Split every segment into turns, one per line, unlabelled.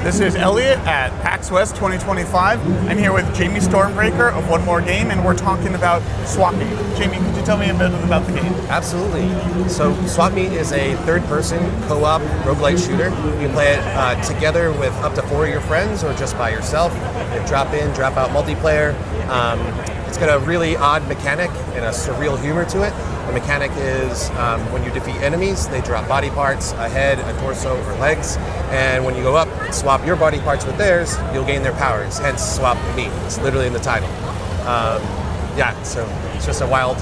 This is Elliot at PAX West 2025. I'm here with Jamie Stormbreaker of One More Game, and we're talking about Swap Meet. Jamie, could you tell me a bit about the game?
Absolutely. So Swap Meet is a third-person co-op roguelike shooter. You can play it together with up to 4 of your friends or just by yourself. You drop in, drop out multiplayer. It's got a really odd mechanic and a surreal humor to it. The mechanic is when you defeat enemies, they drop body parts, a head, a torso, or legs. And when you go up, swap your body parts with theirs, you'll gain their powers, hence Swap Meet. It's literally in the title. So it's just a wild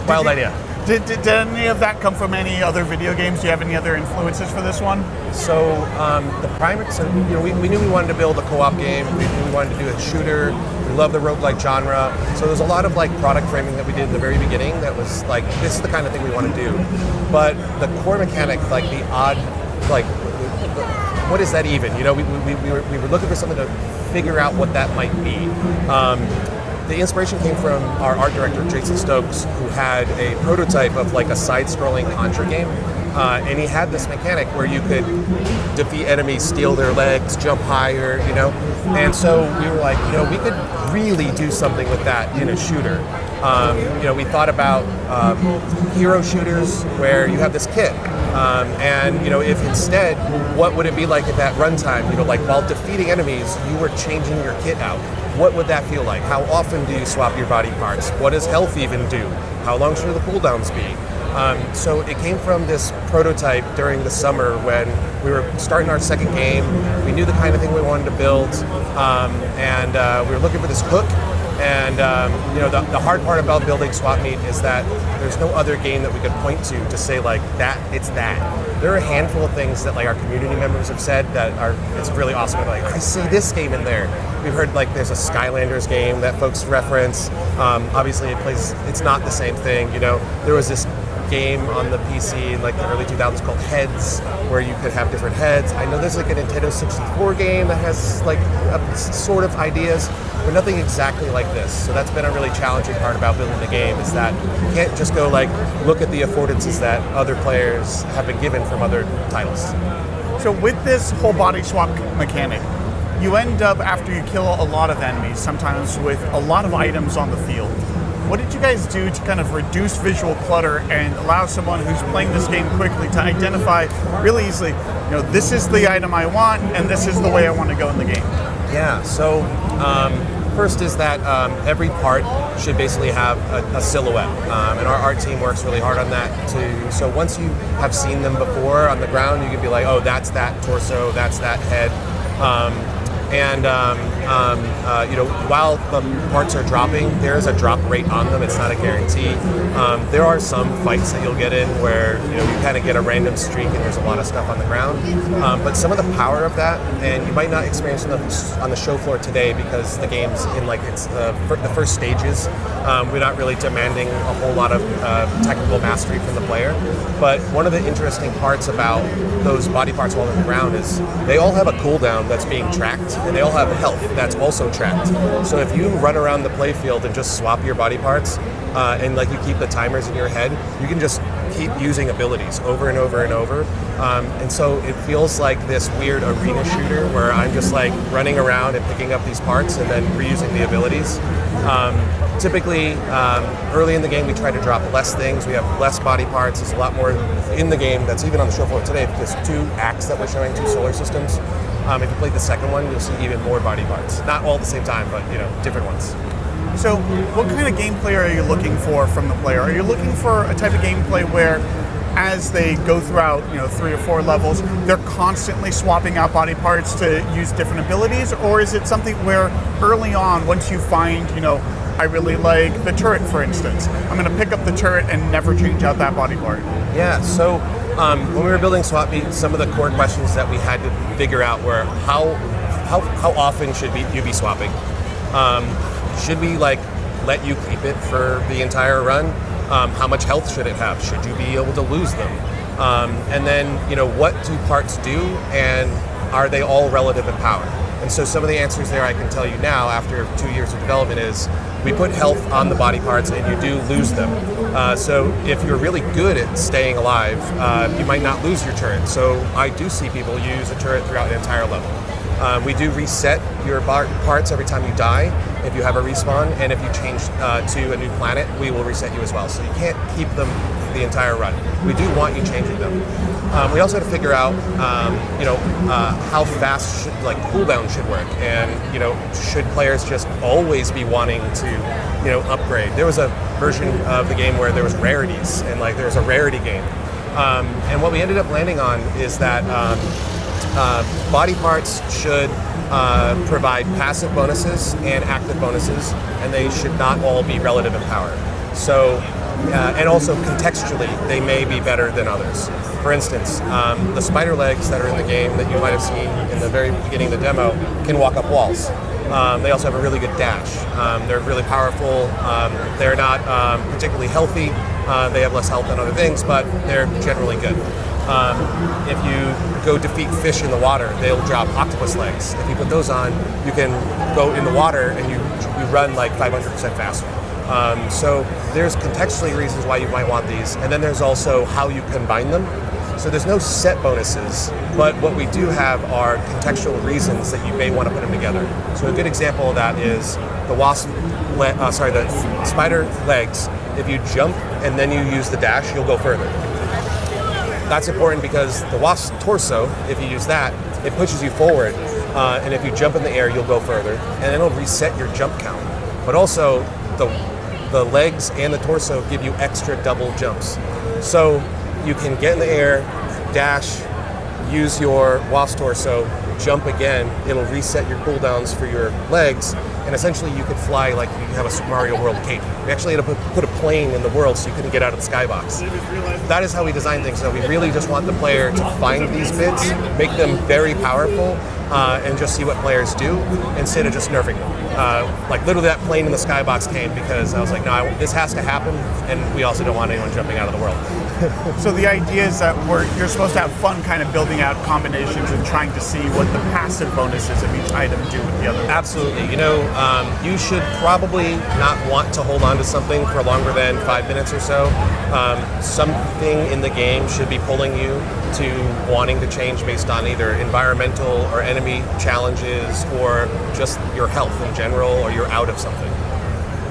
idea.
Did any of that come from any other video games? Do you have any other influences for this one?
So we knew we wanted to build a co-op game. We knew we wanted to do a shooter. We love the roguelike genre. So there's a lot of product framing that we did in the very beginning that was like, this is the kind of thing we want to do. But the core mechanic, the odd, what is that even? We were looking for something to figure out what that might be. The inspiration came from our art director, Jason Stokes, who had a prototype of a side-scrolling Contra game. And he had this mechanic where you could defeat enemies, steal their legs, jump higher, And so we were like, we could really do something with that in a shooter. We thought about hero shooters where you have this kit. If instead, what would it be like at that runtime? While defeating enemies, you were changing your kit out. What would that feel like? How often do you swap your body parts? What does health even do? How long should the cooldowns be? So it came from this prototype during the summer when we were starting our second game. We knew the kind of thing we wanted to build, and we were looking for this hook. And the hard part about building Swap Meet is that there's no other game that we could point to say that it's that. There are a handful of things that our community members have said that it's really awesome. I see this game in there. We've heard there's a Skylanders game that folks reference. Obviously it's not the same thing. There was this game on the PC in the early 2000s called Heads, where you could have different heads. I know there's a Nintendo 64 game that has sort of ideas, but nothing exactly like this. So that's been a really challenging part about building the game, is that you can't just go look at the affordances that other players have been given from other titles.
So with this whole body swap mechanic, you end up, after you kill a lot of enemies, sometimes with a lot of items on the field. What did you guys do to kind of reduce visual clutter and allow someone who's playing this game quickly to identify really easily, this is the item I want and this is the way I want to go in the game?
Yeah, so first is that every part should basically have a silhouette, and our art team works really hard on that too. So once you have seen them before on the ground, you can be like, oh, that's that torso, that's that head. While the parts are dropping, there's a drop rate on them. It's not a guarantee. There are some fights that you'll get in where you kind of get a random streak and there's a lot of stuff on the ground. But some of the power of that, and you might not experience it on the show floor today because the game's in it's the first stages. We're not really demanding a whole lot of technical mastery from the player. But one of the interesting parts about those body parts while on the ground is they all have a cooldown that's being tracked, and they all have health that's also tracked. So if you run around the playfield and just swap your body parts, and you keep the timers in your head, you can just keep using abilities over and over and over. And so it feels like this weird arena shooter where I'm just running around and picking up these parts and then reusing the abilities. Typically, early in the game, we try to drop less things. We have less body parts. There's a lot more in the game that's even on the show floor today. There's 2 acts that we're showing, 2 solar systems. If you played the second one, you'll see even more body parts. Not all at the same time, but different ones.
So what kind of gameplay are you looking for from the player? Are you looking for a type of gameplay where as they go throughout 3 or 4 levels, they're constantly swapping out body parts to use different abilities? Or is it something where early on, once you find, I really like the turret, for instance, I'm going to pick up the turret and never change out that body part?
Yeah, so when we were building Swap Meet, some of the core questions that we had to figure out were how often should you be swapping? Should we let you keep it for the entire run? How much health should it have? Should you be able to lose them? And then what do parts do, and are they all relative in power? And so some of the answers there I can tell you now after 2 years of development is we put health on the body parts and you do lose them. So if you're really good at staying alive, you might not lose your turret. So I do see people use a turret throughout an entire level. We do reset your parts every time you die if you have a respawn, and if you change to a new planet, we will reset you as well. So you can't keep them the entire run. We do want you changing them. We also had to figure out, how fast cooldown should work, and should players just always be wanting to, upgrade. There was a version of the game where there was rarities, and there was a rarity game, and what we ended up landing on is that body parts should provide passive bonuses and active bonuses, and they should not all be relative in power. So, and also contextually, they may be better than others. For instance, the spider legs that are in the game that you might have seen in the very beginning of the demo can walk up walls. They also have a really good dash. They're really powerful. They're not particularly healthy. They have less health than other things, but they're generally good. If you go defeat fish in the water, they'll drop octopus legs. If you put those on, you can go in the water and you run 500% faster. So there's contextually reasons why you might want these, and then there's also how you combine them. So there's no set bonuses, but what we do have are contextual reasons that you may want to put them together. So a good example of that is the spider legs. If you jump and then you use the dash, you'll go further. That's important because the wasp's torso, if you use that, it pushes you forward, and if you jump in the air, you'll go further, and it'll reset your jump count. But also, the legs and the torso give you extra double jumps. So you can get in the air, dash, use your wasp torso, jump again, it'll reset your cooldowns for your legs, and essentially you could fly like you have a Super Mario World cape. We actually had to put a plane in the world so you couldn't get out of the skybox. That is how we design things. So we really just want the player to find these bits, make them very powerful, and just see what players do instead of just nerfing them. Literally that plane in the skybox came because I was like, no, this has to happen, and we also don't want anyone jumping out of the world.
So the idea is that you're supposed to have fun kind of building out combinations and trying to see what the passive bonuses of each item do with the other.
Absolutely. You should probably not want to hold on to something for longer than 5 minutes or so. Something in the game should be pulling you to wanting to change based on either environmental or enemy challenges or just your health in general, or you're out of something.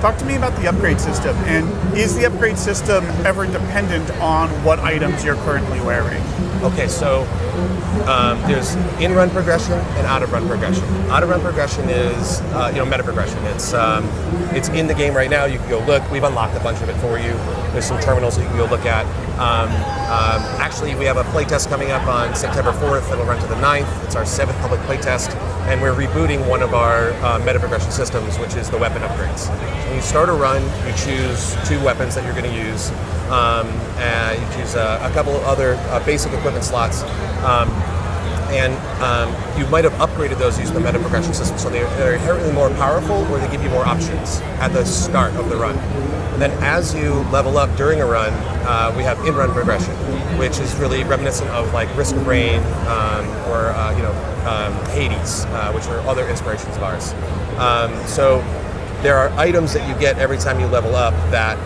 Talk to me about the upgrade system, and is the upgrade system ever dependent on what items you're currently wearing?
Okay, so there's in-run progression and out-of-run progression. Out-of-run progression is meta progression. It's in the game right now. You can go look. We've unlocked a bunch of it for you. There's some terminals that you can go look at. Actually, we have a playtest coming up on September 4th. It'll run to the 9th. It's our 7th public playtest, and we're rebooting one of our meta progression systems, which is the weapon upgrades. When you start a run, you choose 2 weapons that you're going to use. And you choose a couple of other basic equipment slots, and you might have upgraded those using the meta progression system, so they're inherently more powerful, or they give you more options at the start of the run. And then as you level up during a run, we have in-run progression, which is really reminiscent of Risk of Rain or Hades, which are other inspirations of ours. So there are items that you get every time you level up that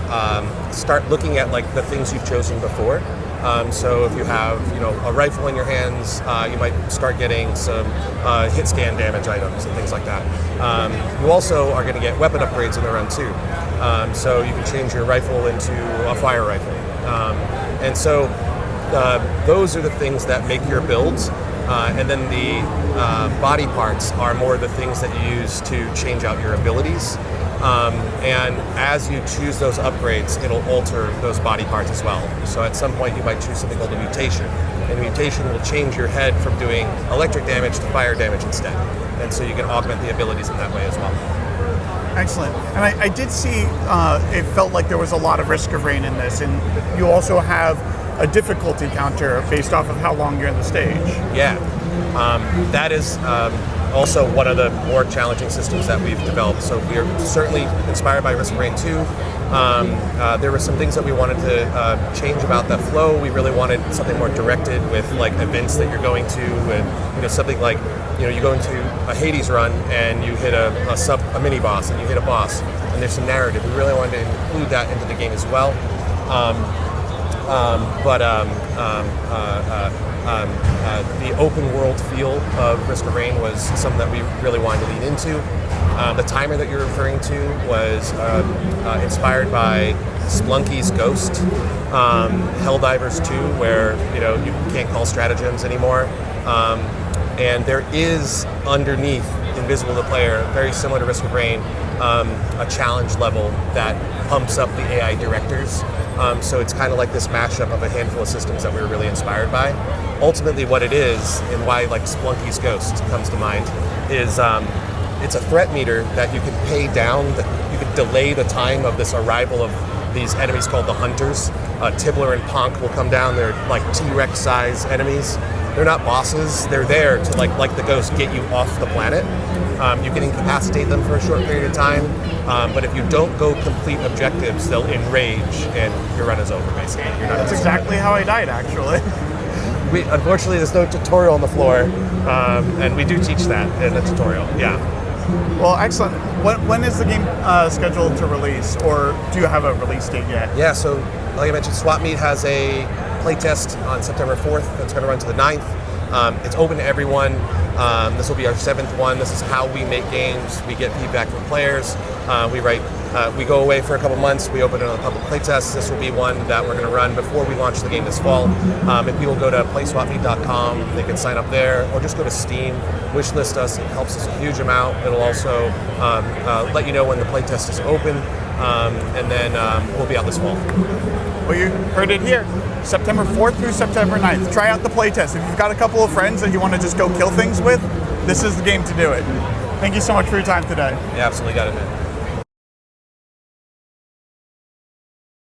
start looking at the things you've chosen before. So if you have a rifle in your hands, you might start getting some hit scan damage items and things like that. You also are going to get weapon upgrades in the run too. So you can change your rifle into a fire rifle. And so those are the things that make your builds. And then the body parts are more the things that you use to change out your abilities. And as you choose those upgrades, it'll alter those body parts as well. So at some point you might choose something called a mutation. And mutation will change your head from doing electric damage to fire damage instead. And so you can augment the abilities in that way as well.
Excellent. And I did see it felt like there was a lot of Risk of Rain in this, and you also have a difficulty counter based off of how long you're in the stage.
Yeah, that is also one of the more challenging systems that we've developed. So we are certainly inspired by Risk of Rain 2. There were some things that we wanted to change about the flow. We really wanted something more directed with events that you're going to, and something like you go into a Hades run and you hit a mini boss and you hit a boss, and there's some narrative. We really wanted to include that into the game as well. the open world feel of Risk of Rain was something that we really wanted to lean into. The timer that you're referring to was inspired by Splunky's Ghost, Helldivers 2, where you can't call stratagems anymore, and there is underneath, invisible to the player, very similar to Risk of Rain, a challenge level that pumps up the AI directors. So it's kind of like this mashup of a handful of systems that we were really inspired by. Ultimately, what it is, and why like Splunky's Ghost comes to mind, is it's a threat meter that you can pay down. You can delay the time of this arrival of these enemies called the Hunters. Tibbler and Ponk will come down. They're like T-Rex size enemies. They're not bosses. They're there to like the Ghost, get you off the planet. You can incapacitate them for a short period of time, but if you don't go complete objectives, they'll enrage and your run is over, basically.
That's exactly how I died, actually.
Unfortunately, there's no tutorial on the floor, and we do teach that in the tutorial, yeah.
Well, excellent. When is the game scheduled to release, or do you have a release date yet?
Yeah, so like I mentioned, Swap Meet has a playtest on September 4th that's going to run to the 9th. It's open to everyone. This will be our 7th one. This is how we make games. We get feedback from players. We go away for a couple months. We open another public playtest. This will be one that we're going to run before we launch the game this fall. If people go to playswapmeet.com, they can sign up there, or just go to Steam, wishlist us. It helps us a huge amount. It'll also let you know when the playtest is open, and then we'll be out this fall.
Well, you heard it here. September 4th through September 9th. Try out the playtest. If you've got a couple of friends that you want to just go kill things with, this is the game to do it. Thank you so much for your time today.
Yeah, absolutely got it, man.